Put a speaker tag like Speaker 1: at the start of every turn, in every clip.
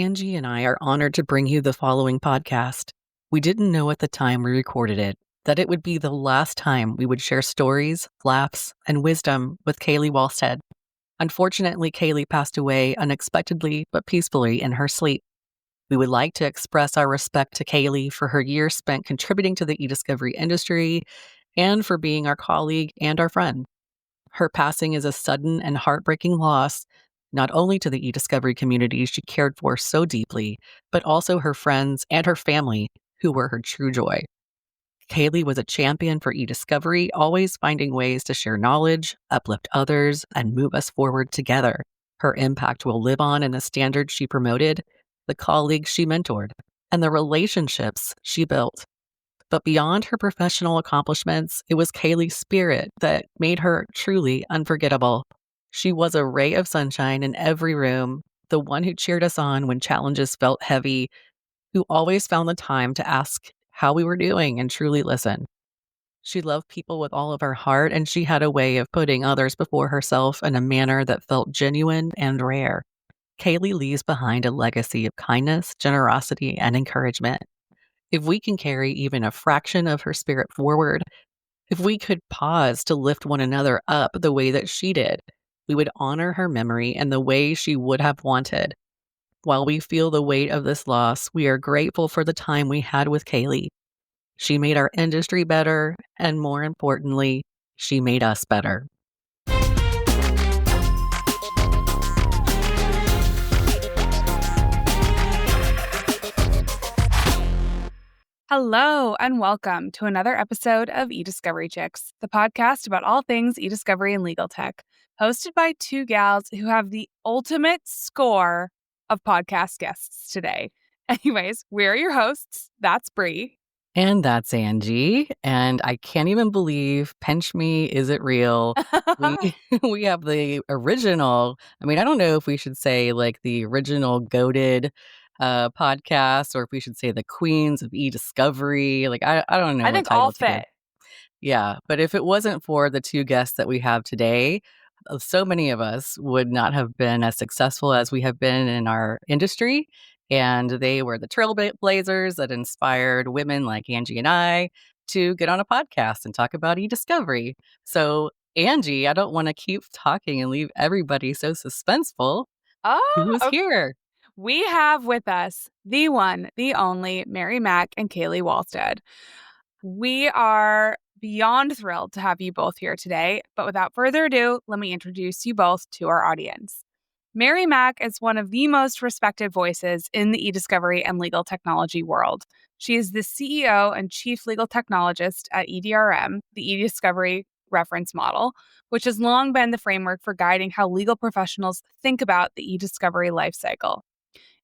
Speaker 1: Angie and I are honored to bring you the following podcast. We didn't know at the time we recorded it that it would be the last time we would share stories, laughs, and wisdom with Kaylee Walstad. Unfortunately, Kaylee passed away unexpectedly but peacefully in her sleep. We would like to express our respect to Kaylee for her years spent contributing to the eDiscovery industry and for being our colleague and our friend. Her passing is a sudden and heartbreaking loss, not only to the eDiscovery community she cared for so deeply, but also her friends and her family, who were her true joy. Kaylee was a champion for eDiscovery, always finding ways to share knowledge, uplift others, and move us forward together. Her impact will live on in the standards she promoted, the colleagues she mentored, and the relationships she built. But beyond her professional accomplishments, it was Kaylee's spirit that made her truly unforgettable. She was a ray of sunshine in every room, the one who cheered us on when challenges felt heavy, who always found the time to ask how we were doing and truly listen. She loved people with all of her heart, and she had a way of putting others before herself in a manner that felt genuine and rare. Kaylee leaves behind a legacy of kindness, generosity, and encouragement. If we can carry even a fraction of her spirit forward, if we could pause to lift one another up the way that she did, we would honor her memory in the way she would have wanted. While we feel the weight of this loss, we are grateful for the time we had with Kaylee. She made our industry better, and more importantly, she made us better.
Speaker 2: Hello, and welcome to another episode of eDiscovery Chicks, the podcast about all things eDiscovery and legal tech, hosted by two gals who have the ultimate score of podcast guests today. Anyways, we're your hosts. That's Bree.
Speaker 1: And that's Angie. And I can't even believe Pinch Me, Is It Real? We have the original. I mean, I don't know if we should say like the original goated podcast, or if we should say the queens of eDiscovery. Like, I don't know
Speaker 2: I
Speaker 1: what
Speaker 2: think
Speaker 1: title
Speaker 2: all
Speaker 1: to give.
Speaker 2: fit.
Speaker 1: Yeah, but if it wasn't for the two guests that we have today, so many of us would not have been as successful as we have been in our industry. And they were the trailblazers that inspired women like Angie and I to get on a podcast and talk about eDiscovery. So, Angie, I don't want to keep talking and leave everybody so suspenseful. Who's
Speaker 2: Okay.
Speaker 1: here?
Speaker 2: We have with us the one, the only Mack and Kaylee Walstad. We are beyond thrilled to have you both here today, but without further ado, let me introduce you both to our audience. Mack is one of the most respected voices in the eDiscovery and legal technology world. She is the CEO and Chief Legal Technologist at EDRM, the eDiscovery reference model, which has long been the framework for guiding how legal professionals think about the eDiscovery lifecycle.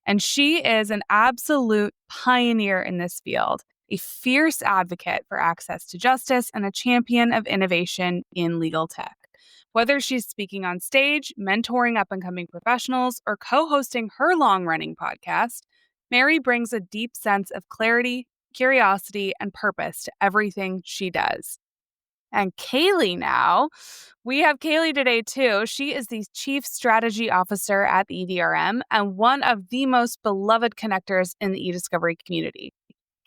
Speaker 2: And she is an absolute pioneer in this field, a fierce advocate for access to justice, and a champion of innovation in legal tech. Whether she's speaking on stage, mentoring up-and-coming professionals, or co-hosting her long-running podcast, Mary brings a deep sense of clarity, curiosity, and purpose to everything she does. And Kaylee now. We have Kaylee today, too. She is the Chief Strategy Officer at the EDRM and one of the most beloved connectors in the eDiscovery community.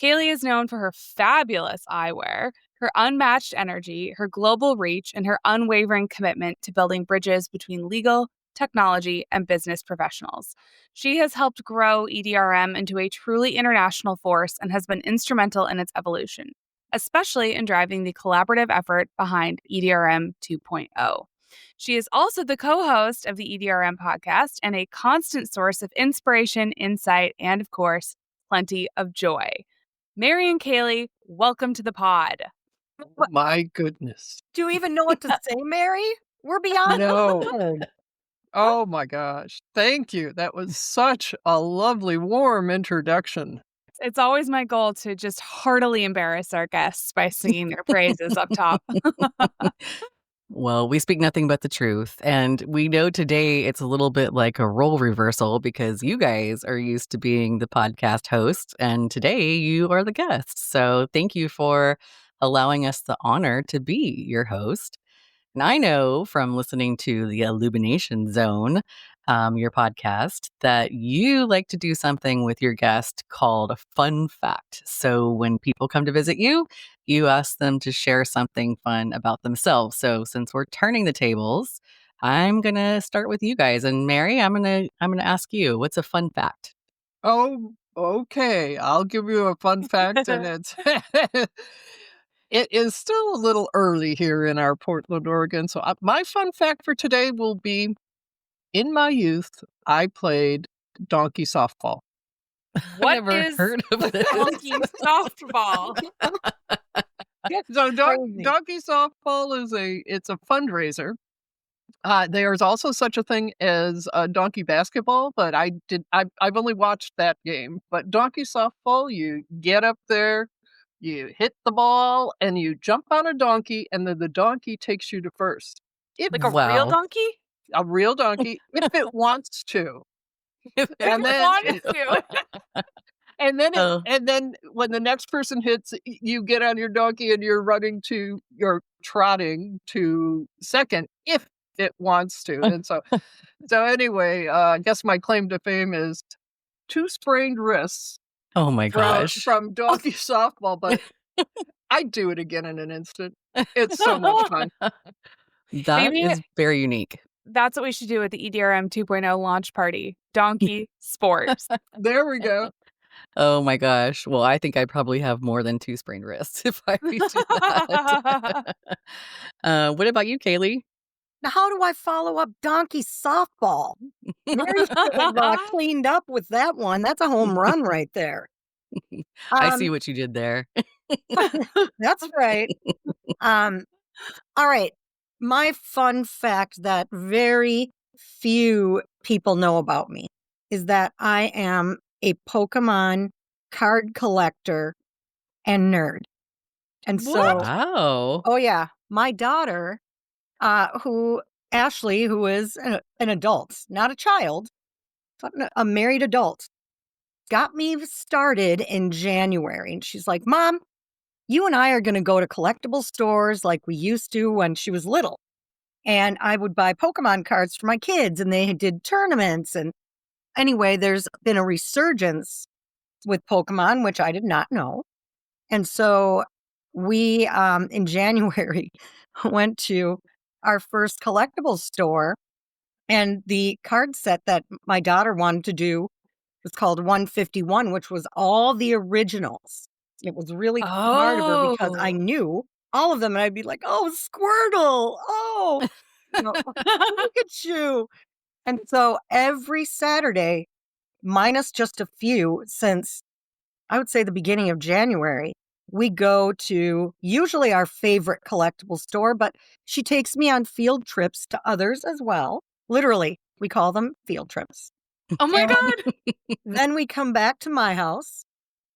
Speaker 2: Kaylee is known for her fabulous eyewear, her unmatched energy, her global reach, and her unwavering commitment to building bridges between legal, technology, and business professionals. She has helped grow EDRM into a truly international force and has been instrumental in its evolution, especially in driving the collaborative effort behind EDRM 2.0. She is also the co-host of the EDRM podcast and a constant source of inspiration, insight, and, of course, plenty of joy. Mary and Kaylee, welcome to the pod.
Speaker 3: My goodness.
Speaker 4: Do you even know what to say, Mary? We're beyond
Speaker 3: No.
Speaker 4: honored.
Speaker 3: Oh my gosh. Thank you. That was such a lovely, warm introduction.
Speaker 2: It's always my goal to just heartily embarrass our guests by singing their praises up top.
Speaker 1: Well, we speak nothing but the truth. And we know today it's a little bit like a role reversal because you guys are used to being the podcast host, and today you are the guest. So thank you for allowing us the honor to be your host. And I know from listening to the Illumination Zone your podcast, that you like to do something with your guest called a fun fact. So when people come to visit you, you ask them to share something fun about themselves. So since we're turning the tables, I'm gonna start with you guys. And Mary, I'm gonna ask you, what's a fun fact?
Speaker 3: Oh, okay. I'll give you a fun fact, and it's it is still a little early here in our Portland, Oregon. So my fun fact for today will be: in my youth, I played donkey softball.
Speaker 2: What
Speaker 1: Never
Speaker 2: is
Speaker 1: heard of this.
Speaker 2: donkey softball?
Speaker 3: So
Speaker 4: Crazy.
Speaker 3: donkey softball is it's a fundraiser. There's also such a thing as donkey basketball, but I've only watched that game. But donkey softball, you get up there, you hit the ball, and you jump on a donkey, and then the donkey takes you to first. If
Speaker 2: Like a real
Speaker 1: Wow.
Speaker 2: donkey?
Speaker 3: a real donkey, if it wants to.
Speaker 2: If
Speaker 3: And
Speaker 2: it
Speaker 3: then
Speaker 2: wanted to.
Speaker 1: Oh.
Speaker 3: and then when the next person hits, you get on your donkey and you're trotting to second if it wants to. And so anyway, I guess my claim to fame is 2 sprained wrists
Speaker 1: Oh my
Speaker 3: from
Speaker 1: gosh.
Speaker 3: from donkey softball, but I'd do it again in an instant. It's so much fun.
Speaker 1: That
Speaker 2: Maybe
Speaker 1: is very unique.
Speaker 2: that's what we should do at the EDRM 2.0 launch party. Donkey sports.
Speaker 3: There we go.
Speaker 1: Oh my gosh. Well, I think I probably have more than 2 sprained wrists if I do that. What about you, Kaylee?
Speaker 4: Now, how do I follow up donkey softball? Mary should have cleaned up with that one. That's a home run right there.
Speaker 1: I see what you did there.
Speaker 4: That's right. All right. My fun fact that very few people know about me is that I am a Pokemon card collector and nerd. And so,
Speaker 2: What?
Speaker 1: Wow.
Speaker 4: oh yeah, my daughter, Ashley, who is an adult, not a child, but a married adult, got me started in January. And she's like, Mom, you and I are going to go to collectible stores like we used to when she was little. And I would buy Pokemon cards for my kids, and they did tournaments. And anyway, there's been a resurgence with Pokemon, which I did not know. And so we, in January, went to our first collectible store, and the card set that my daughter wanted to do was called 151, which was all the originals. It was really smart of her because I
Speaker 2: Oh.
Speaker 4: knew all of them, and I'd be like, "Oh, Squirtle! Oh, Pikachu!" And so every Saturday, minus just a few, since I would say the beginning of January, we go to usually our favorite collectible store, but she takes me on field trips to others as well. Literally, we call them field trips.
Speaker 2: Oh my
Speaker 4: And
Speaker 2: God.
Speaker 4: then we come back to my house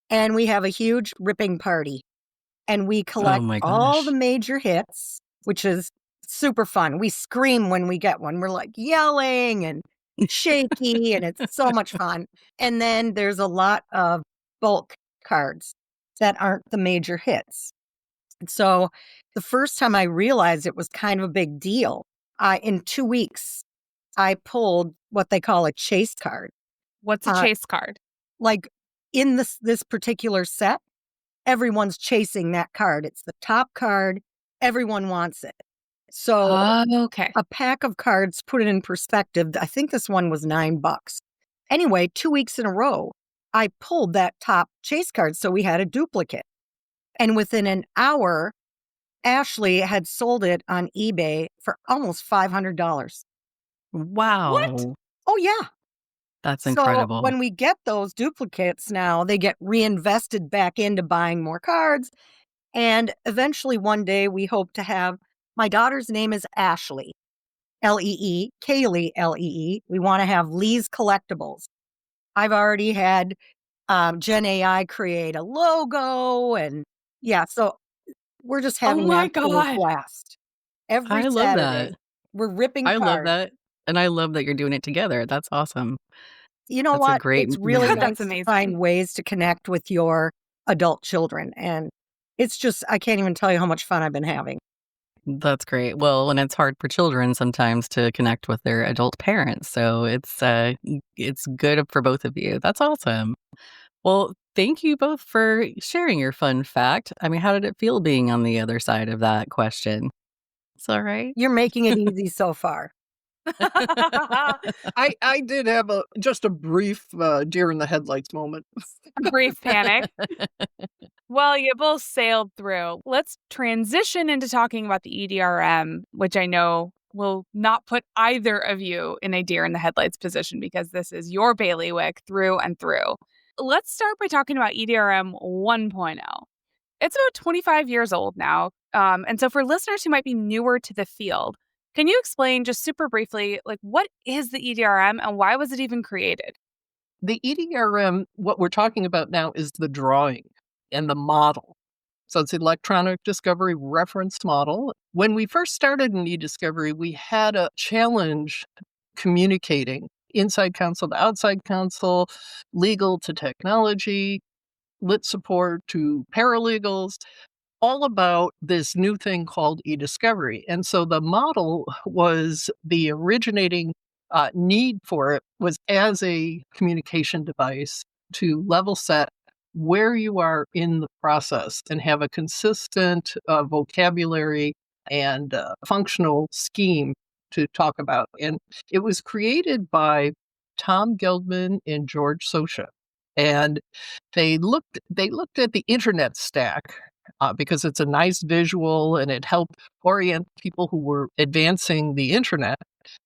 Speaker 4: and we have a huge ripping party. And we
Speaker 1: Oh
Speaker 4: collect
Speaker 1: my
Speaker 4: all the
Speaker 1: gosh.
Speaker 4: major hits, which is super fun. We scream when we get one. We're like yelling and shaky, and it's so much fun. And then there's a lot of bulk cards that aren't the major hits. And so the first time I realized it was kind of a big deal, in 2 weeks, I pulled what they call a chase card.
Speaker 2: What's a
Speaker 4: Uh,
Speaker 2: chase card?
Speaker 4: like in this particular set, everyone's chasing that card. It's the top card. Everyone wants it. So
Speaker 2: Okay.
Speaker 4: a pack of cards, put it in perspective, I think this one was $9. Anyway, 2 weeks in a row, I pulled that top chase card, so we had a duplicate. And within an hour, Ashley had sold it on eBay for almost $500.
Speaker 1: Wow.
Speaker 4: Oh, yeah.
Speaker 1: That's
Speaker 4: So
Speaker 1: incredible.
Speaker 4: when we get those duplicates now, they get reinvested back into buying more cards. And eventually one day we hope to have, my daughter's name is Ashley, Lee, Kaylee, Lee. We want to have Lee's Collectibles. I've already had Gen AI create a logo, and yeah, so we're just
Speaker 2: Oh
Speaker 4: having
Speaker 2: my
Speaker 4: an absolute
Speaker 2: God.
Speaker 4: blast. Every
Speaker 1: I love that.
Speaker 4: Saturday, we're ripping
Speaker 1: I love
Speaker 4: cards.
Speaker 1: that. And I love that you're doing it together. That's awesome.
Speaker 4: You know
Speaker 1: That's a
Speaker 4: what?
Speaker 1: great
Speaker 4: It's really
Speaker 1: memory.
Speaker 4: nice
Speaker 2: That's
Speaker 4: to find
Speaker 2: amazing.
Speaker 4: ways to connect with your adult children. And it's just, I can't even tell you how much fun I've been having.
Speaker 1: That's great. Well, and it's hard for children sometimes to connect with their adult parents, so it's good for both of you. That's awesome. Well, thank you both for sharing your fun fact. I mean, how did it feel being on the other side of that question? It's all right.
Speaker 4: You're making it easy so far.
Speaker 3: I did have just a brief deer in the headlights moment.
Speaker 2: A brief panic. Well, you both sailed through. Let's transition into talking about the EDRM, which I know will not put either of you in a deer in the headlights position because this is your bailiwick through and through. Let's start by talking about EDRM 1.0. It's about 25 years old now. And so for listeners who might be newer to the field, can you explain just super briefly, like what is the EDRM and why was it even created?
Speaker 3: The EDRM, what we're talking about now is the drawing and the model. So it's electronic discovery reference model. When we first started in eDiscovery, we had a challenge communicating inside counsel to outside counsel, legal to technology, lit support to paralegals, all about this new thing called eDiscovery. And so the model was the originating need for it was as a communication device to level set where you are in the process and have a consistent vocabulary and functional scheme to talk about. And it was created by Tom Geldman and George Sosha. And they looked at the internet stack because it's a nice visual and it helped orient people who were advancing the internet.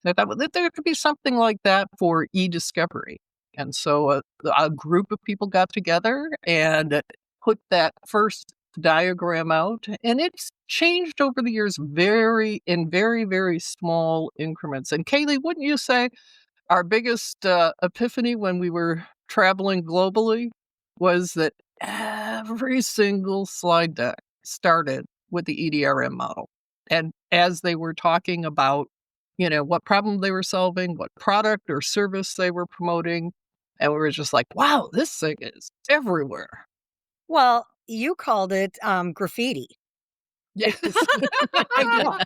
Speaker 3: They thought that there could be something like that for eDiscovery. And so a group of people got together and put that first diagram out, and it's changed over the years in very, very small increments. And Kaylee, wouldn't you say our biggest epiphany when we were traveling globally was that every single slide deck started with the EDRM model. And as they were talking about, what problem they were solving, what product or service they were promoting, and we were just like, wow, this thing is everywhere.
Speaker 4: Well, you called it graffiti.
Speaker 3: Yes.
Speaker 4: I know.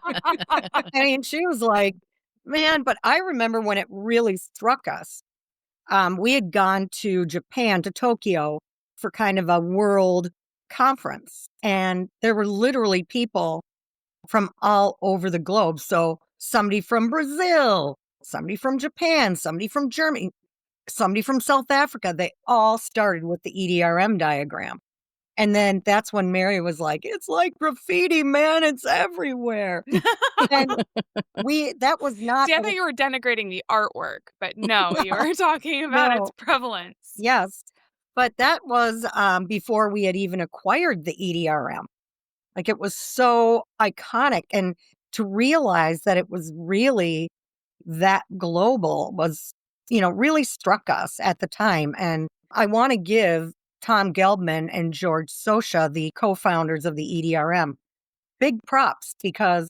Speaker 4: I mean, she was like, man, but I remember when it really struck us. We had gone to Japan, to Tokyo, for kind of a world conference. And there were literally people from all over the globe. So somebody from Brazil, somebody from Japan, somebody from Germany, somebody from South Africa. They all started with the EDRM diagram. And then that's when Mary was like, it's like graffiti, man. It's everywhere. And that was not.
Speaker 2: See, I thought you were denigrating the artwork, but no, you were talking about its prevalence.
Speaker 4: Yes. But that was before we had even acquired the EDRM. Like it was so iconic. And to realize that it was really that global was, really struck us at the time. And I want to give Tom Geldman and George Sosha, the co-founders of the EDRM, big props because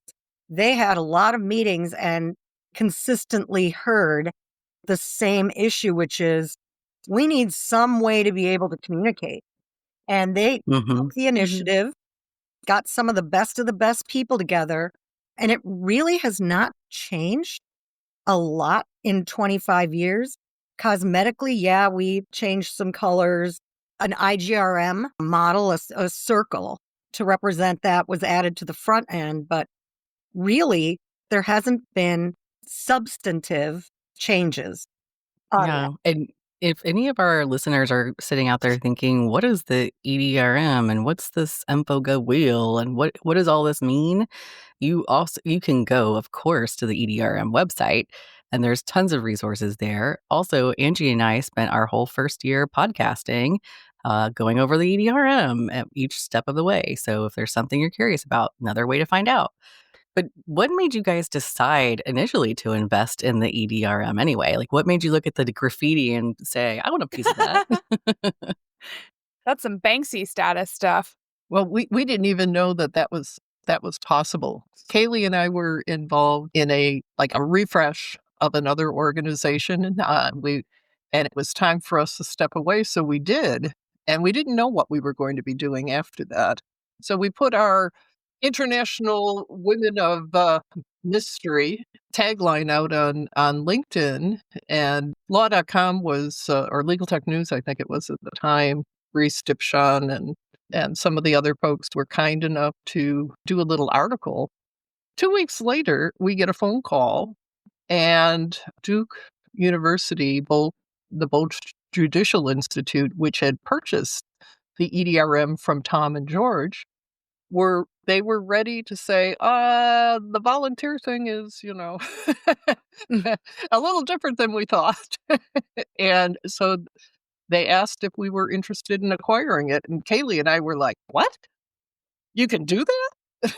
Speaker 4: they had a lot of meetings and consistently heard the same issue, which is we need some way to be able to communicate. And they took the initiative, got some of the best people together, and it really has not changed a lot in 25 years. Cosmetically, yeah, we changed some colors. An IGRM model, a circle to represent that was added to the front end, but really there hasn't been substantive changes.
Speaker 1: Yeah. And if any of our listeners are sitting out there thinking, what is the EDRM and what's this InfoGo wheel and what does all this mean? You can go, of course, to the EDRM website and there's tons of resources there. Also, Angie and I spent our whole first year podcasting, going over the EDRM at each step of the way. So if there's something you're curious about, another way to find out. But what made you guys decide initially to invest in the EDRM anyway? Like, what made you look at the graffiti and say, I want a piece of that?
Speaker 2: That's some Banksy status stuff.
Speaker 3: Well, we didn't even know that was possible. Kaylee and I were involved in a refresh of another organization, and it was time for us to step away, so we did, and we didn't know what we were going to be doing after that. So we put our International Women of Mystery tagline out on LinkedIn, and law.com was, or Legal Tech News, I think it was at the time, Reese Dipshawn and some of the other folks were kind enough to do a little article. 2 weeks later, we get a phone call, and Duke University, the Bolt Judicial Institute, which had purchased the EDRM from Tom and George, were ready to say, the volunteer thing is, a little different than we thought." And so they asked if we were interested in acquiring it, and Kaylee and I were like, "What? You can do that?"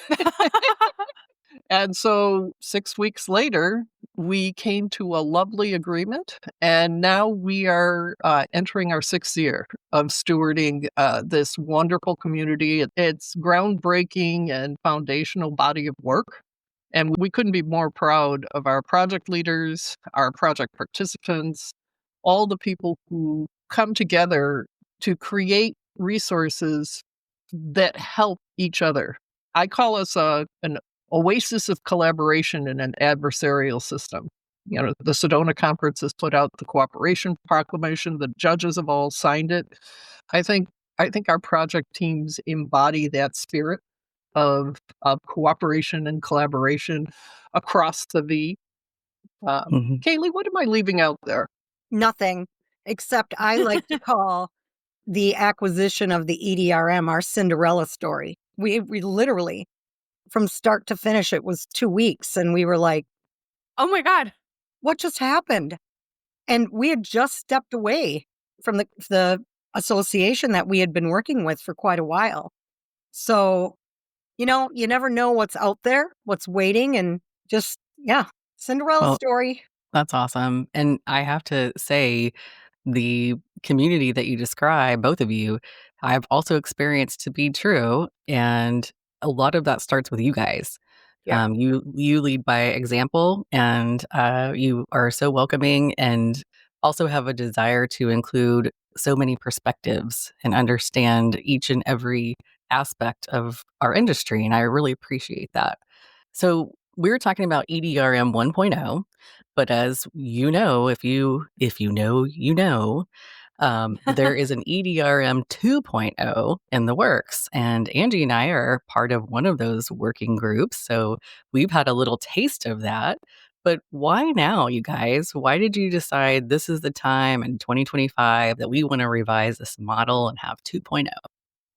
Speaker 3: And so 6 weeks later, we came to a lovely agreement, and now we are entering our 6th year of stewarding this wonderful community. It's groundbreaking and foundational body of work, and we couldn't be more proud of our project leaders, our project participants, all the people who come together to create resources that help each other. I call us an oasis of collaboration in an adversarial system. The Sedona Conference has put out the cooperation proclamation. The judges have all signed it. I think our project teams embody that spirit of cooperation and collaboration across the V. Kaylee, what am I leaving out there?
Speaker 4: Nothing, except I like to call the acquisition of the EDRM our Cinderella story. We literally, from start to finish, it was 2 weeks, and we were like,
Speaker 2: Oh my God.
Speaker 4: what just happened? And we had just stepped away from the association that we had been working with for quite a while. So, you never know what's out there, what's waiting, and just, Cinderella
Speaker 1: Well,
Speaker 4: story.
Speaker 1: that's awesome. And I have to say, the community that you describe, both of you, I've also experienced to be true. And a lot of that starts with you guys.
Speaker 4: Yeah.
Speaker 1: You lead by example, and you are so welcoming, and also have a desire to include so many perspectives and understand each and every aspect of our industry. And I really appreciate that. So we were talking about EDRM 1.0, but as you know, if you know, there is an EDRM 2.0 in the works, and Angie and I are part of one of those working groups. So we've had a little taste of that. But why now, you guys? Why did you decide this is the time in 2025 that we want to revise this model and have 2.0?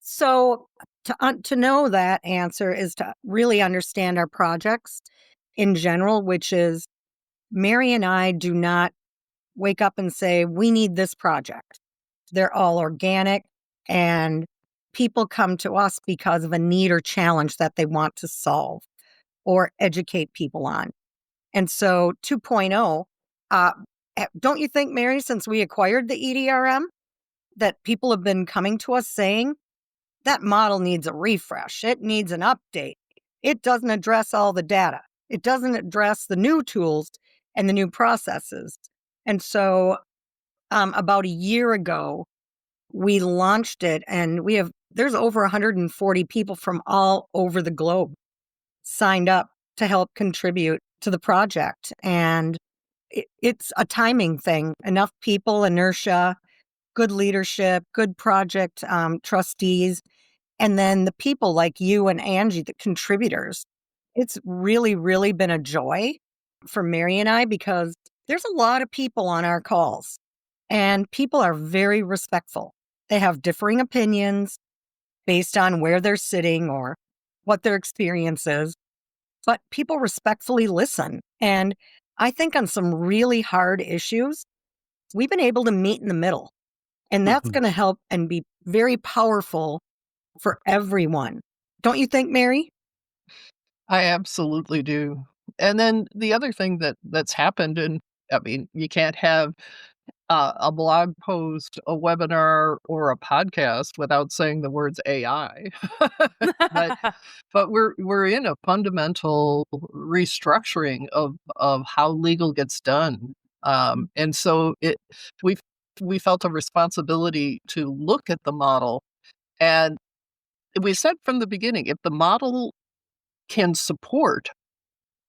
Speaker 4: So to know that answer is to really understand our projects in general, which is Mary and I do not wake up and say, we need this project. They're all organic, and people come to us because of a need or challenge that they want to solve or educate people on. And so 2.0, don't you think, Mary, since we acquired the EDRM, that people have been coming to us saying that model needs a refresh, it needs an update, it doesn't address all the data, it doesn't address the new tools and the new processes. And so about a year ago, we launched it, and there's over 140 people from all over the globe signed up to help contribute to the project. And it's a timing thing. Enough people, inertia, good leadership, good project trustees, and then the people like you and Angie, the contributors. It's really, really been a joy for Mary and I, because there's a lot of people on our calls, and people are very respectful. They have differing opinions based on where they're sitting or what their experience is, but people respectfully listen. And I think on some really hard issues, we've been able to meet in the middle. And that's going to help and be very powerful for everyone. Don't you think, Mary?
Speaker 3: I absolutely do. And then the other thing that's happened, and I mean, you can't have a blog post, a webinar, or a podcast without saying the words AI. but but we're in a fundamental restructuring of how legal gets done. And so we we felt a responsibility to look at the model, and we said from the beginning, if the model can support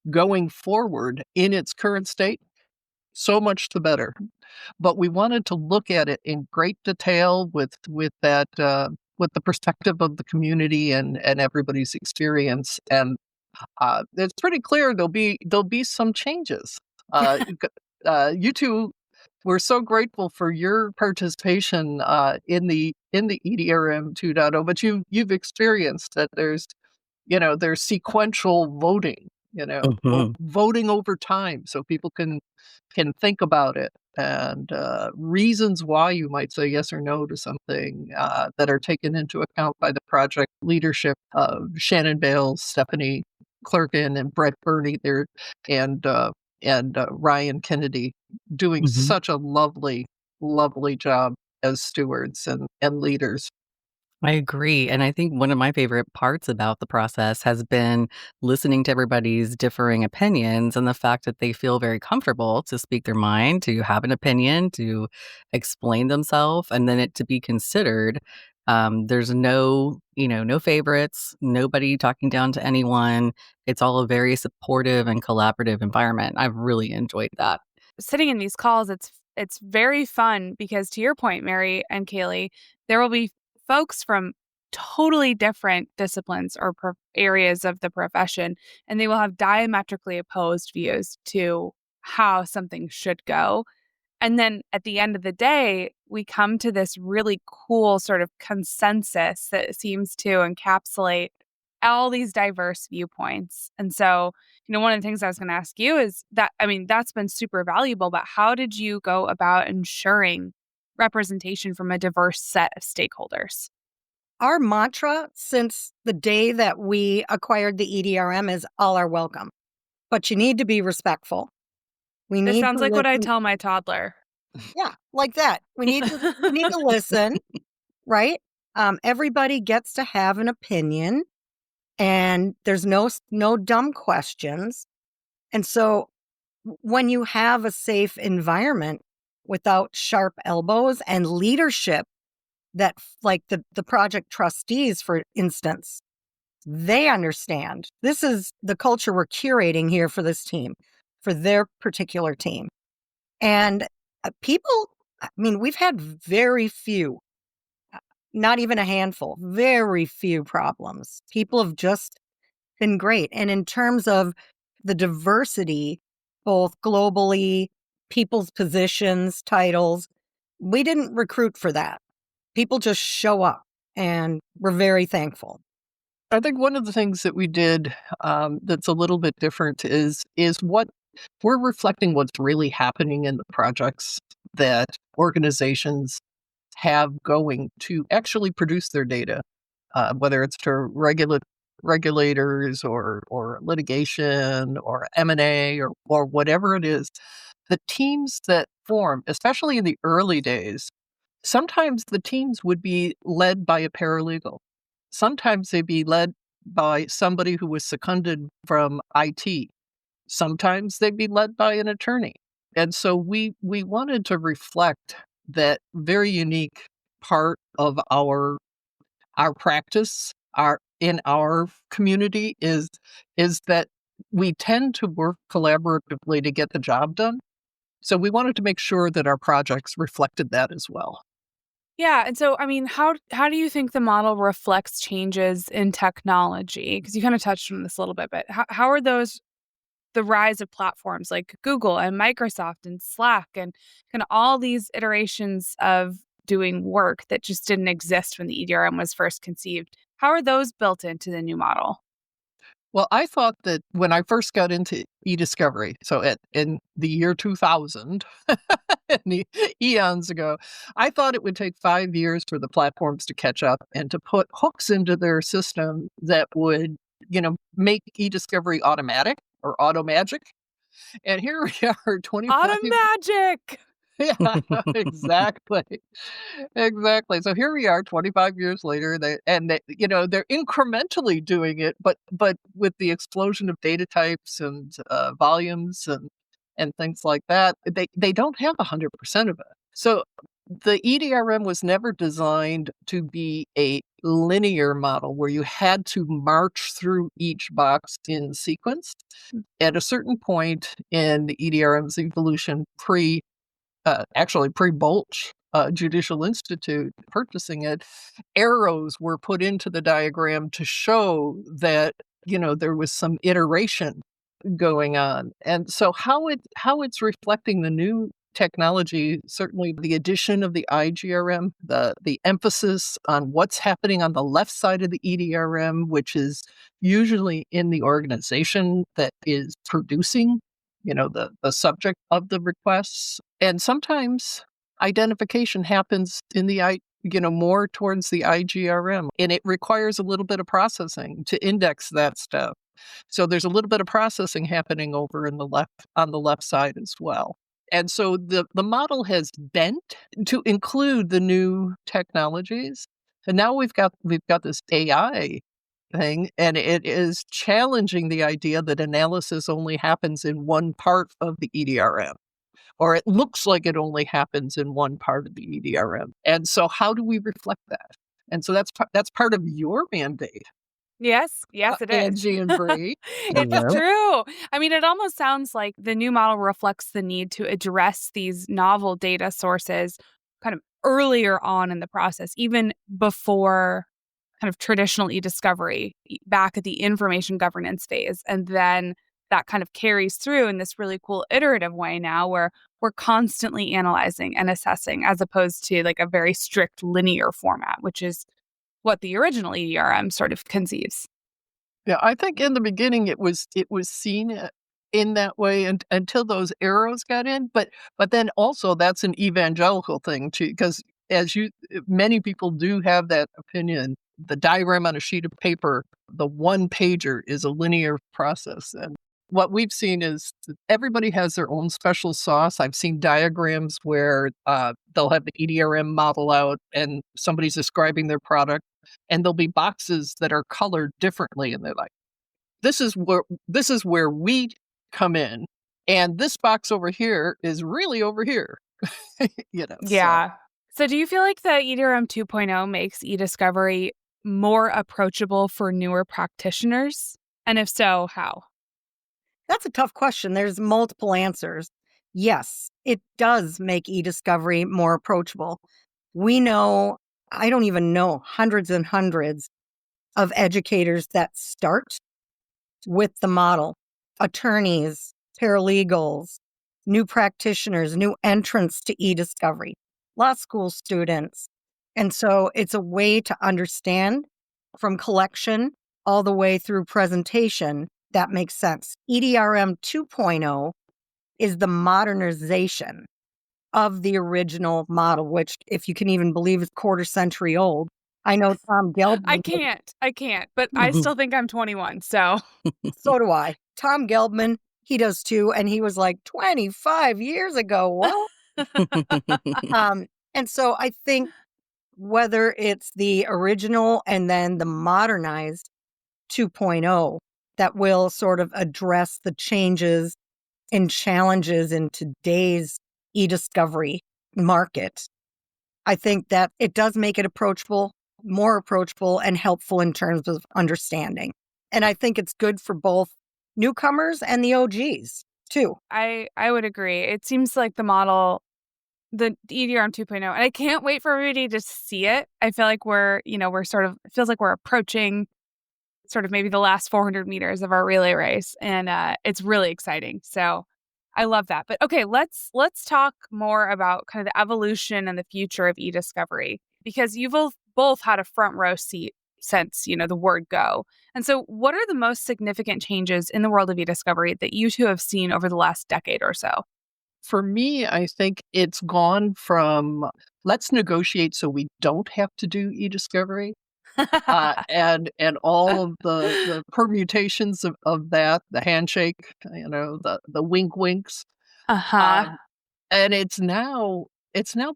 Speaker 3: going forward in its current state, so much the better. But we wanted to look at it in great detail with that with the perspective of the community and everybody's experience. And it's pretty clear there'll be some changes. You two, we're so grateful for your participation in the EDRM 2.0. But you've experienced that there's sequential voting,
Speaker 1: Mhm.
Speaker 3: voting over time so people can think about it, and reasons why you might say yes or no to something that are taken into account by the project leadership of Shannon Bales, Stephanie Clerkin, and Brett Burney there, and Ryan Kennedy doing
Speaker 1: Mhm.
Speaker 3: such a lovely job as stewards and leaders.
Speaker 1: I agree, and I think one of my favorite parts about the process has been listening to everybody's differing opinions and the fact that they feel very comfortable to speak their mind, to have an opinion, to explain themselves, and then it to be considered. There's no favorites, nobody talking down to anyone. It's all a very supportive and collaborative environment. I've really enjoyed that.
Speaker 2: Sitting in these calls, it's very fun because to your point, Mary and Kaylee, there will be folks from totally different disciplines or areas of the profession, and they will have diametrically opposed views to how something should go. And then at the end of the day, we come to this really cool sort of consensus that seems to encapsulate all these diverse viewpoints. And so, one of the things I was going to ask you is that, I mean, that's been super valuable, but how did you go about ensuring representation from a diverse set of stakeholders?
Speaker 4: Our mantra since the day that we acquired the EDRM is all are welcome, but you need to be respectful. We
Speaker 2: This
Speaker 4: need
Speaker 2: sounds
Speaker 4: to
Speaker 2: like what I
Speaker 4: listen.
Speaker 2: tell my toddler.
Speaker 4: Yeah, like that. We need to listen, right? Everybody gets to have an opinion, and there's no dumb questions. And so when you have a safe environment without sharp elbows and leadership that like the project trustees, for instance, they understand this is the culture we're curating here for this team, for their particular team. And people, I mean, we've had very few, not even a handful, very few problems. People have just been great. And in terms of the diversity, both globally, people's positions, titles, we didn't recruit for that. People just show up, and we're very thankful.
Speaker 3: I think one of the things that we did that's a little bit different is what we're reflecting what's really happening in the projects that organizations have going to actually produce their data, whether it's to regulators or litigation or M&A or whatever it is. The teams that form, especially in the early days, sometimes the teams would be led by a paralegal. Sometimes they'd be led by somebody who was seconded from IT. Sometimes they'd be led by an attorney. And so we wanted to reflect that very unique part of our practice, our in our community is that we tend to work collaboratively to get the job done. So we wanted to make sure that our projects reflected that as well.
Speaker 2: Yeah, and so I mean, how do you think the model reflects changes in technology? Because you kind of touched on this a little bit, but how are those the rise of platforms like Google and Microsoft and Slack and kind of all these iterations of doing work that just didn't exist when the EDRM was first conceived? How are those built into the new model?
Speaker 3: Well, I thought that when I first got into eDiscovery, so in the year 2000, in the eons ago, I thought it would take 5 years for the platforms to catch up and to put hooks into their system that would, make eDiscovery automatic or auto magic. And here we are 25.
Speaker 2: Automagic.
Speaker 3: Yeah, exactly. Exactly. So here we are 25 years later, they're incrementally doing it, but with the explosion of data types and volumes and things like that, they don't have 100% of it. So The EDRM was never designed to be a linear model where you had to march through each box in sequence. At a certain point in the EDRM's evolution, actually pre-Bolch Judicial Institute purchasing it, arrows were put into the diagram to show that, there was some iteration going on. And so how it's reflecting the new technology, certainly the addition of the IGRM, the emphasis on what's happening on the left side of the EDRM, which is usually in the organization that is producing, the subject of the requests. And sometimes identification happens in more towards the IGRM, and it requires a little bit of processing to index that stuff. So there's a little bit of processing happening over on the left side as well. And so the model has bent to include the new technologies. And now we've got this AI thing, and it is challenging the idea that analysis only happens in one part of the EDRM, or it looks like it only happens in one part of the EDRM. And so how do we reflect that? And so that's part of your mandate.
Speaker 2: Yes, it is.
Speaker 3: Angie and Bree.
Speaker 2: It's
Speaker 1: Yep.
Speaker 2: true. I mean, it almost sounds like the new model reflects the need to address these novel data sources kind of earlier on in the process, even before kind of traditional eDiscovery, back at the information governance phase. And then that kind of carries through in this really cool iterative way now where we're constantly analyzing and assessing as opposed to like a very strict linear format, which is what the original EDRM sort of conceives.
Speaker 3: Yeah, I think in the beginning it was seen in that way until those arrows got in, but then also that's an evangelical thing too, because many people do have that opinion. The diagram on a sheet of paper, the one pager, is a linear process, and what we've seen is that everybody has their own special sauce. I've seen diagrams where they'll have the EDRM model out and somebody's describing their product, and there'll be boxes that are colored differently, and they're like, this is where we come in, and this box over here is really over here.
Speaker 2: Yeah. So do you feel like the EDRM 2.0 makes eDiscovery more approachable for newer practitioners? And if so, how?
Speaker 4: That's a tough question. There's multiple answers. Yes, it does make eDiscovery more approachable. We know, I don't even know, hundreds and hundreds of educators that start with the model, attorneys, paralegals, new practitioners, new entrants to eDiscovery, law school students. And so it's a way to understand from collection all the way through presentation. That makes sense. EDRM 2.0 is the modernization of the original model, which, if you can even believe, is quarter century old. I know Tom Gelbman.
Speaker 2: I can't, but I still think I'm 21, so.
Speaker 4: So do I. Tom Gelbman, he does too, and he was like 25 years ago. What? And so I think whether it's the original and then the modernized 2.0 that will sort of address the changes and challenges in today's eDiscovery market, I think that it does make it approachable, more approachable and helpful in terms of understanding. And I think it's good for both newcomers and the OGs too.
Speaker 2: I would agree. It seems like the model, the EDRM 2.0, and I can't wait for everybody to see it. I feel like it feels like we're approaching sort of maybe the last 400 meters of our relay race. And it's really exciting. So I love that. But okay, let's talk more about kind of the evolution and the future of eDiscovery, because you've both had a front row seat since, the word go. And so what are the most significant changes in the world of eDiscovery that you two have seen over the last decade or so?
Speaker 3: For me, I think it's gone from let's negotiate so we don't have to do eDiscovery, and all of the permutations of that, the handshake, the wink winks.
Speaker 2: Uh-huh.
Speaker 3: And it's now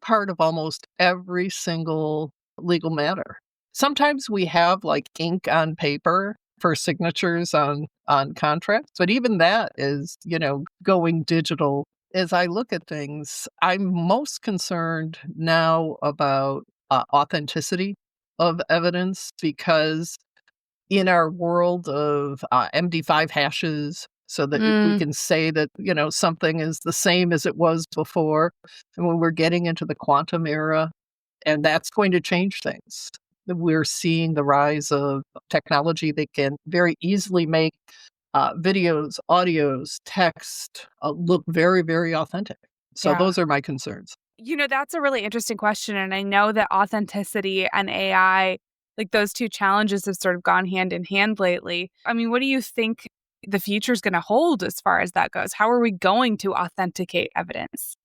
Speaker 3: part of almost every single legal matter. Sometimes we have like ink on paper for signatures on contracts, but even that is, going digital as I look at things, I'm most concerned now about authenticity of evidence because in our world of MD5 hashes, so that we can say that, something is the same as it was before. And when we're getting into the quantum era, and that's going to change things. We're seeing the rise of technology that can very easily make videos, audios, text look very, very authentic. So
Speaker 2: Yeah.
Speaker 3: those are my concerns.
Speaker 2: That's a really interesting question. And I know that authenticity and AI, like those two challenges have sort of gone hand in hand lately. I mean, what do you think the future is going to hold as far as that goes? How are we going to authenticate evidence?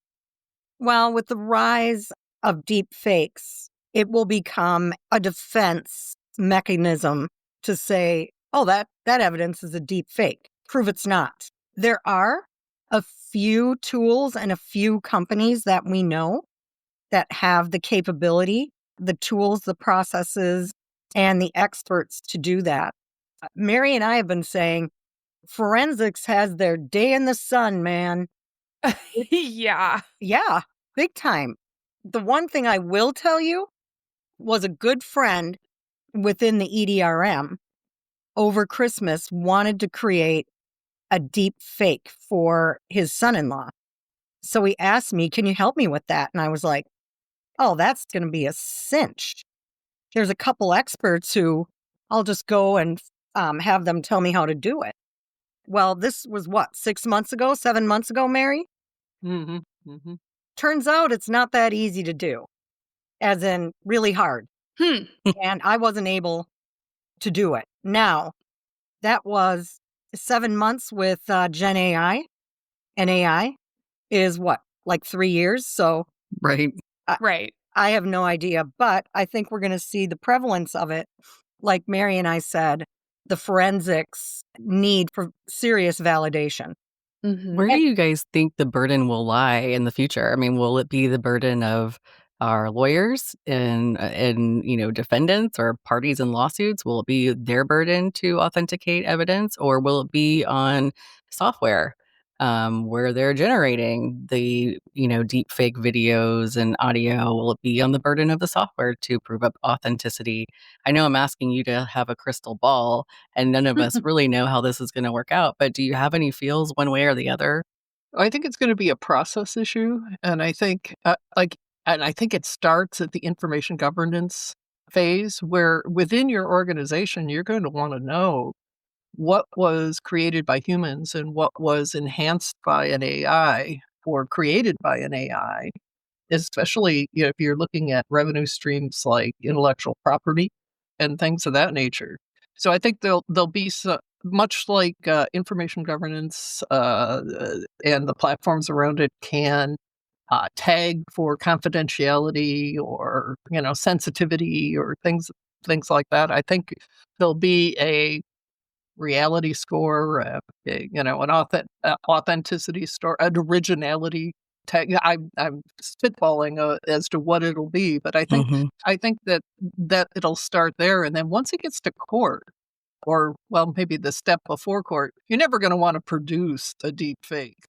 Speaker 4: Well, with the rise of deep fakes, it will become a defense mechanism to say, oh, that evidence is a deep fake. Prove it's not. There are a few tools and a few companies that we know that have the capability, the tools, the processes, and the experts to do that. Mary and I have been saying forensics has their day in the sun, man.
Speaker 2: Yeah.
Speaker 4: Yeah, big time. The one thing I will tell you was a good friend within the EDRM over Christmas wanted to create a deep fake for his son-in-law. So he asked me, can you help me with that? And I was like, oh, that's going to be a cinch. There's a couple experts who I'll just go and have them tell me how to do it. Well, this was what, 6 months ago, 7 months ago, Mary?
Speaker 3: Mm-hmm. Mm-hmm.
Speaker 4: Turns out it's not that easy to do, as in really hard. And I wasn't able to do it. Now, that was 7 months with Gen AI, and AI is what, like 3 years? So
Speaker 1: Right.
Speaker 2: Right.
Speaker 4: I have no idea, but I think we're going to see the prevalence of it. Like Mary and I said, the forensics need for serious validation.
Speaker 1: Where do you guys think the burden will lie in the future? I mean, will it be the burden of our lawyers and defendants or parties in lawsuits? Will it be their burden to authenticate evidence, or will it be on software where they're generating the deep fake videos and audio? Will it be on the burden of the software to prove up authenticity? I know I'm asking you to have a crystal ball, and none of us really know how this is going to work out. But do you have any feels one way or the other?
Speaker 3: I think it's going to be a process issue, and I think it starts at the information governance phase, where within your organization you're going to want to know what was created by humans and what was enhanced by an AI or created by an AI, especially if you're looking at revenue streams like intellectual property and things of that nature. So I think there'll be much like information governance and the platforms around it can tag for confidentiality or sensitivity or things like that. I think there'll be a reality score, an authenticity score, an originality tag. I'm spitballing as to what it'll be, but
Speaker 1: Mhm.
Speaker 3: I think that it'll start there, and then once it gets to court, or well, maybe the step before court, you're never going to want to produce a deep fake.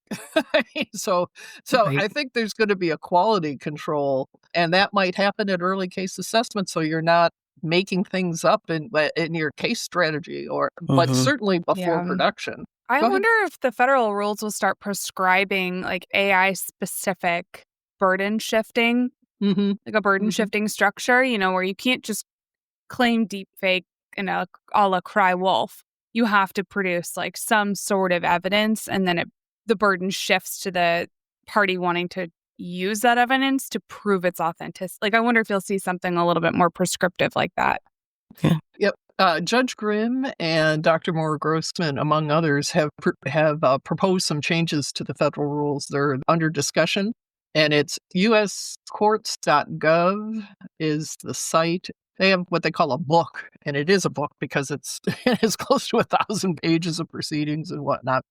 Speaker 3: So
Speaker 1: Right.
Speaker 3: I think there's going to be a quality control, and that might happen at early case assessment, so you're not making things up in your case strategy, but
Speaker 1: Mhm.
Speaker 3: certainly before
Speaker 2: Yeah.
Speaker 3: production.
Speaker 2: I
Speaker 3: Go ahead.
Speaker 2: wonder if the federal rules will start prescribing like AI specific burden shifting,
Speaker 3: Mm-hmm.
Speaker 2: like a burden
Speaker 3: Mm-hmm.
Speaker 2: shifting structure, where you can't just claim deep fake a la cry wolf. You have to produce like some sort of evidence, and then the burden shifts to the party wanting to use that evidence to prove its authentic. Like, I wonder if you'll see something a little bit more prescriptive like that.
Speaker 1: Yeah.
Speaker 3: Yep. Judge Grimm and Dr. Moore Grossman, among others, have proposed some changes to the federal rules. They're under discussion, and it's uscourts.gov is the site. They have what they call a book, and it is a book because it's close to 1,000 pages of proceedings and whatnot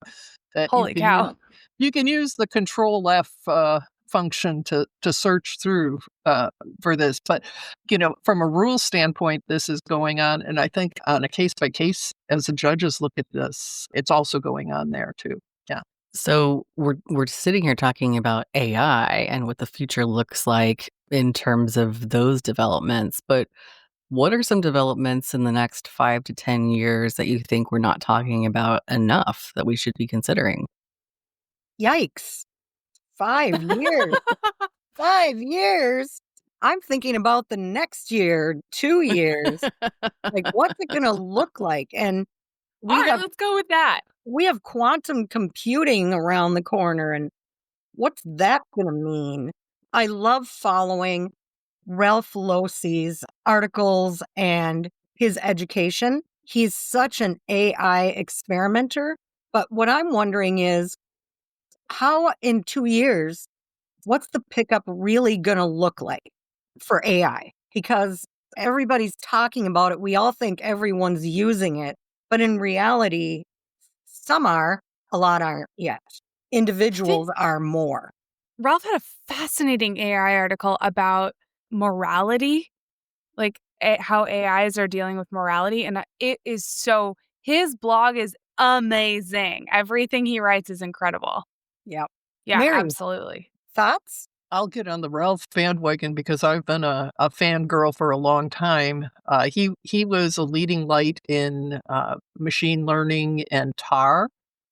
Speaker 3: that you
Speaker 2: Holy
Speaker 3: can use.
Speaker 2: cow.
Speaker 3: You can use the Control F function to search through for this, but from a rules standpoint, this is going on, and I think on a case by case, as the judges look at this, it's also going on there too. Yeah.
Speaker 1: So we're sitting here talking about AI and what the future looks like in terms of those developments, but what are some developments in the next 5 to 10 years that you think we're not talking about enough that we should be considering?
Speaker 4: Yikes. 5 years. 5 years? I'm thinking about the next year, 2 years. Like, what's it gonna look like? And
Speaker 2: All
Speaker 4: we
Speaker 2: right,
Speaker 4: have
Speaker 2: let's go with that.
Speaker 4: we have quantum computing around the corner, and what's that gonna mean? I love following Ralph Losey's articles and his education. He's such an AI experimenter, but what I'm wondering is how in 2 years, what's the pickup really gonna look like for AI? Because everybody's talking about it. We all think everyone's using it, but in reality, some are, a lot aren't yet.
Speaker 2: I think
Speaker 4: Individuals are more.
Speaker 2: Ralph had a fascinating AI article about morality, like how AIs are dealing with morality. And it is his blog is amazing. Everything he writes is incredible.
Speaker 4: Yep.
Speaker 2: Yeah,
Speaker 4: Mary,
Speaker 2: absolutely.
Speaker 4: thoughts?
Speaker 3: I'll get on the Ralph bandwagon because I've been a fangirl for a long time. He was a leading light in machine learning and TAR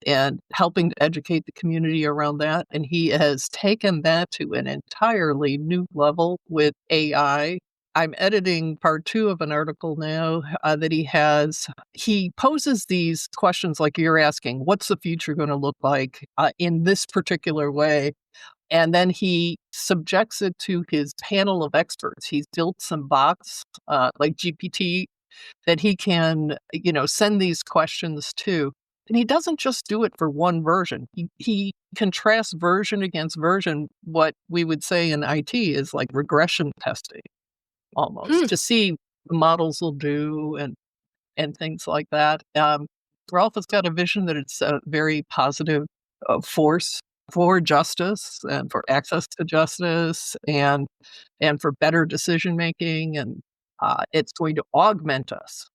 Speaker 3: and helping to educate the community around that. And he has taken that to an entirely new level with AI. I'm editing part 2 of an article now that he has. He poses these questions like you're asking, what's the future going to look like in this particular way? And then he subjects it to his panel of experts. He's built some bots like GPT that he can, send these questions to. And he doesn't just do it for one version. He contrasts version against version. What we would say in IT is like regression testing
Speaker 2: Hmm.
Speaker 3: almost to see what the models will do and things like that. Ralph has got a vision that it's a very positive force for justice and for access to justice and for better decision making, and it's going to augment us,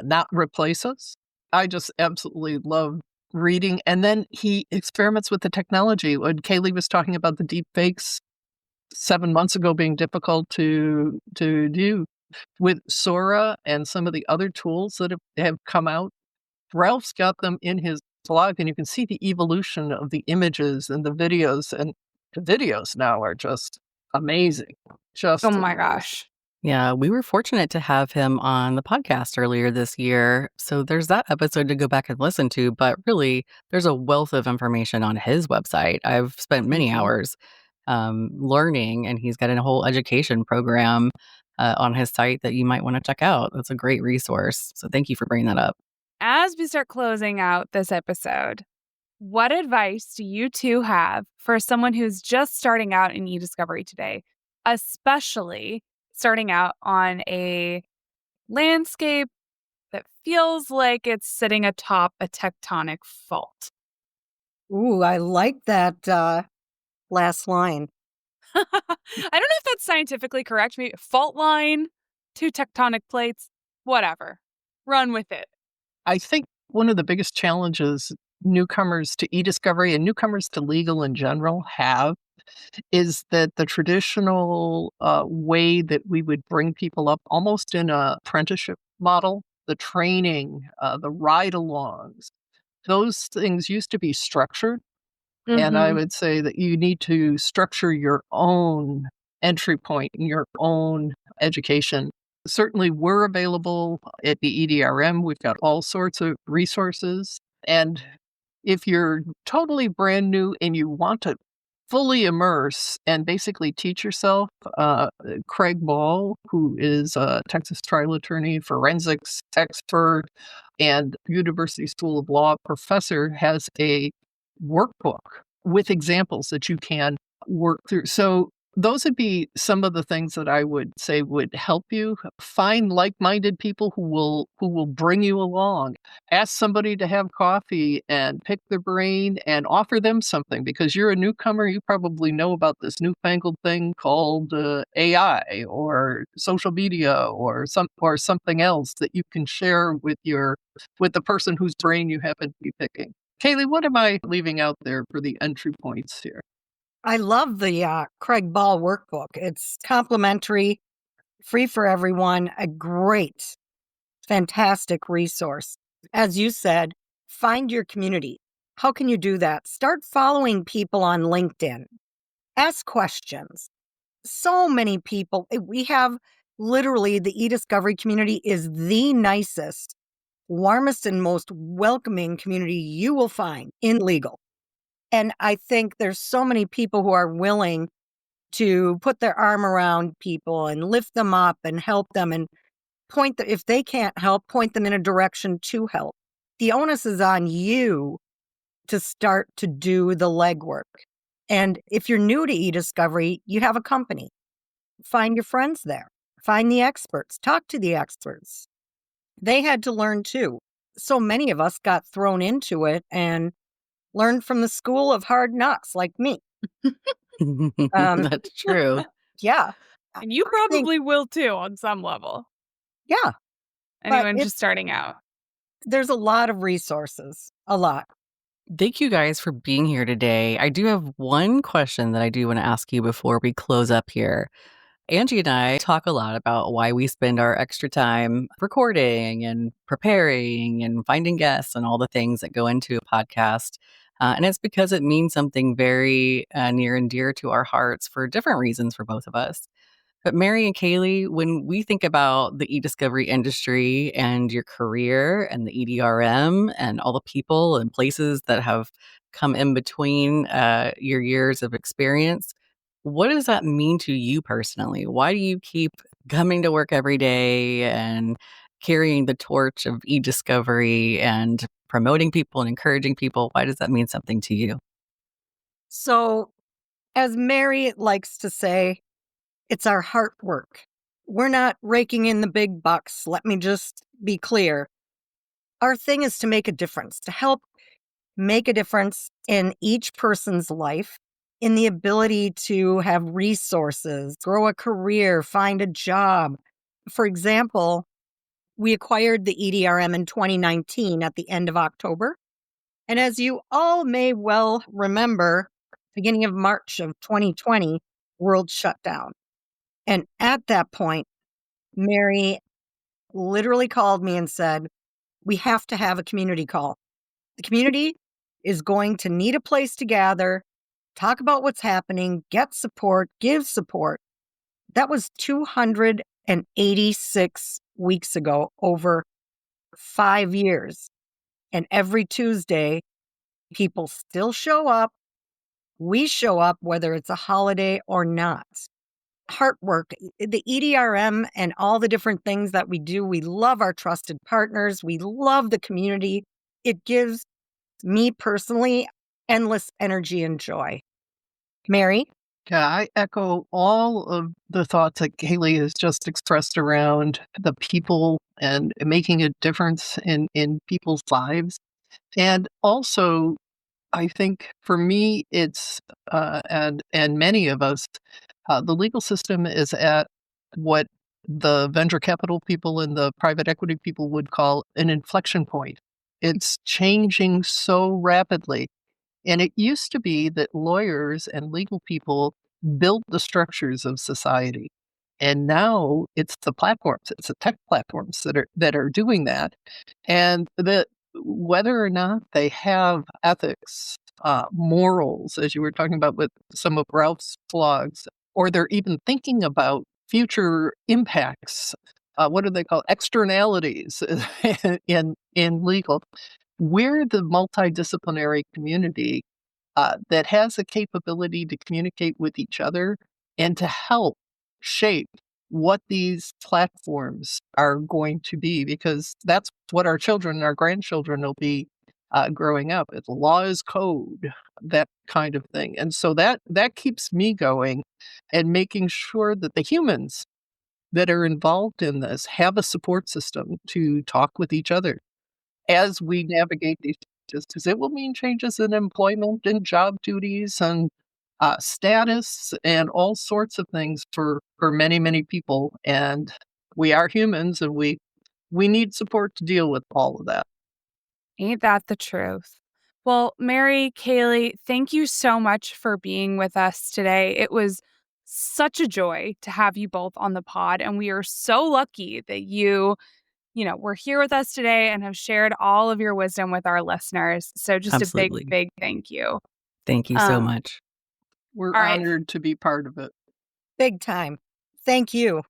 Speaker 3: not replace us. I just absolutely love reading, and then he experiments with the technology. When Kaylee was talking about the deep fakes 7 months ago being difficult to do, with Sora and some of the other tools that have come out, Ralph's got them in his blog, and you can see the evolution of the images and the videos, and the videos now are just amazing.
Speaker 2: Oh
Speaker 3: Just
Speaker 2: my
Speaker 3: amazing.
Speaker 2: gosh.
Speaker 1: Yeah, we were fortunate to have him on the podcast earlier this year. So there's that episode to go back and listen to. But really, there's a wealth of information on his website. I've spent many
Speaker 3: Mhm.
Speaker 1: hours learning, and he's got a whole education program on his site that you might want to check out. That's a great resource. So thank you for bringing that up.
Speaker 2: As we start closing out this episode, what advice do you two have for someone who's just starting out in eDiscovery today, especially starting out on a landscape that feels like it's sitting atop a tectonic fault?
Speaker 4: Ooh, I like that last line.
Speaker 2: I don't know if that's scientifically correct. Maybe fault line, two tectonic plates, whatever. Run with it.
Speaker 3: I think one of the biggest challenges newcomers to e-discovery and newcomers to legal in general have is that the traditional way that we would bring people up almost in a apprenticeship model, the training, the ride-alongs, those things used to be structured. And I
Speaker 2: Mm-hmm.
Speaker 3: would say that you need to structure your own entry point and your own education. Certainly, we're available at the EDRM. We've got all sorts of resources. And if you're totally brand new and you want to fully immerse and basically teach yourself, Craig Ball, who is a Texas trial attorney, forensics expert, and University School of Law professor, has a workbook with examples that you can work through. So those would be some of the things that I would say would help you. Find like-minded people who will bring you along. Ask somebody to have coffee and pick their brain and offer them something, because you're a newcomer. You probably know about this newfangled thing called AI or social media or something else that you can share with the person whose brain you happen to be picking. Kaylee, what am I leaving out there for the entry points here?
Speaker 4: I love the Craig Ball workbook. It's complimentary, free for everyone, a great, fantastic resource. As you said, find your community. How can you do that? Start following people on LinkedIn. Ask questions. So many people. We have literally the eDiscovery community is the nicest, warmest, and most welcoming community you will find in legal. And I think there's so many people who are willing to put their arm around people and lift them up and help them and if they can't help, point them in a direction to help. The onus is on you to start to do the legwork. And if you're new to eDiscovery, you have a company. Find your friends there. Find the experts. Talk to the experts. They had to learn too. So many of us got thrown into it and learned from the school of hard knocks like me.
Speaker 1: That's true.
Speaker 4: Yeah.
Speaker 2: And you probably will too on some level.
Speaker 4: Yeah.
Speaker 2: Anyone just starting out.
Speaker 4: There's a lot of resources. A lot.
Speaker 1: Thank you guys for being here today. I do have one question that I do want to ask you before we close up here. Angie and I talk a lot about why we spend our extra time recording and preparing and finding guests and all the things that go into a podcast. And it's because it means something very near and dear to our hearts for different reasons for both of us. But Mary and Kaylee, when we think about the e-discovery industry and your career and the EDRM and all the people and places that have come in between your years of experience, what does that mean to you personally? Why do you keep coming to work every day and carrying the torch of e-discovery and promoting people and encouraging people? Why does that mean something to you?
Speaker 4: So, as Mary likes to say, it's our heart work. We're not raking in the big bucks. Let me just be clear. Our thing is to make a difference, to help make a difference in each person's life, in the ability to have resources, grow a career, find a job. For example, we acquired the EDRM in 2019 at the end of October. And as you all may well remember, beginning of March of 2020, world shut down. And at that point, Mary literally called me and said, we have to have a community call. The community is going to need a place to gather, talk about what's happening, get support, give support. That was 286 weeks ago, over 5 years. And every Tuesday, people still show up. We show up, whether it's a holiday or not. Heart work, the EDRM and all the different things that we do. We love our trusted partners. We love the community. It gives me personally endless energy and joy. Mary?
Speaker 3: Yeah, I echo all of the thoughts that Kaylee has just expressed around the people and making a difference in people's lives. And also, I think for me, it's and many of us, the legal system is at what the venture capital people and the private equity people would call an inflection point. It's changing so rapidly. And it used to be that lawyers and legal people built the structures of society. And now it's the platforms, it's the tech platforms that are doing that. And that whether or not they have ethics, morals, as you were talking about with some of Ralph's blogs, or they're even thinking about future impacts, what do they call externalities in legal? We're the multidisciplinary community that has the capability to communicate with each other and to help shape what these platforms are going to be, because that's what our children and our grandchildren will be growing up. It's law is code, that kind of thing. And so that keeps me going and making sure that the humans that are involved in this have a support system to talk with each other as we navigate these changes, because it will mean changes in employment and job duties and status and all sorts of things for many, many people. And we are humans, and we need support to deal with all of that.
Speaker 2: Ain't that the truth? Well, Mary, Kaylee, thank you so much for being with us today. It was such a joy to have you both on the pod, and we are so lucky that you were here with us today and have shared all of your wisdom with our listeners. So just a big,
Speaker 1: Absolutely.
Speaker 2: big thank you.
Speaker 1: Thank you so much.
Speaker 3: We're
Speaker 2: All right.
Speaker 3: honored to be part of it.
Speaker 4: Big time. Thank you.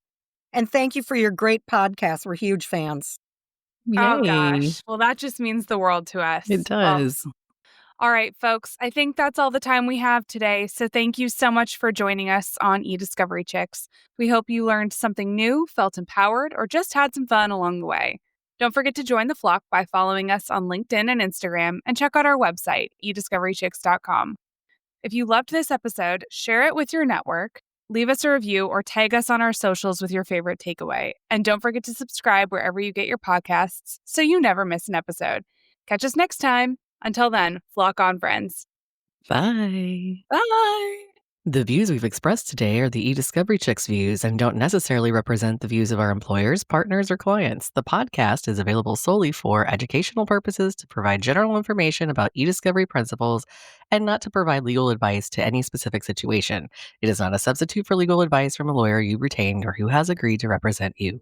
Speaker 4: And thank you for your great podcast. We're huge fans.
Speaker 2: Oh,
Speaker 1: Yay.
Speaker 2: gosh. Well, that just means the world to us.
Speaker 1: It
Speaker 2: Well,
Speaker 1: does.
Speaker 2: all right, folks. I think that's all the time we have today. So thank you so much for joining us on eDiscovery Chicks. We hope you learned something new, felt empowered, or just had some fun along the way. Don't forget to join the flock by following us on LinkedIn and Instagram, and check out our website, eDiscoveryChicks.com. If you loved this episode, share it with your network, leave us a review, or tag us on our socials with your favorite takeaway. And don't forget to subscribe wherever you get your podcasts so you never miss an episode. Catch us next time. Until then, flock on, friends.
Speaker 1: Bye.
Speaker 2: Bye.
Speaker 1: The views we've expressed today are the eDiscovery Chicks views and don't necessarily represent the views of our employers, partners, or clients. The podcast is available solely for educational purposes to provide general information about eDiscovery principles and not to provide legal advice to any specific situation. It is not a substitute for legal advice from a lawyer you retained or who has agreed to represent you.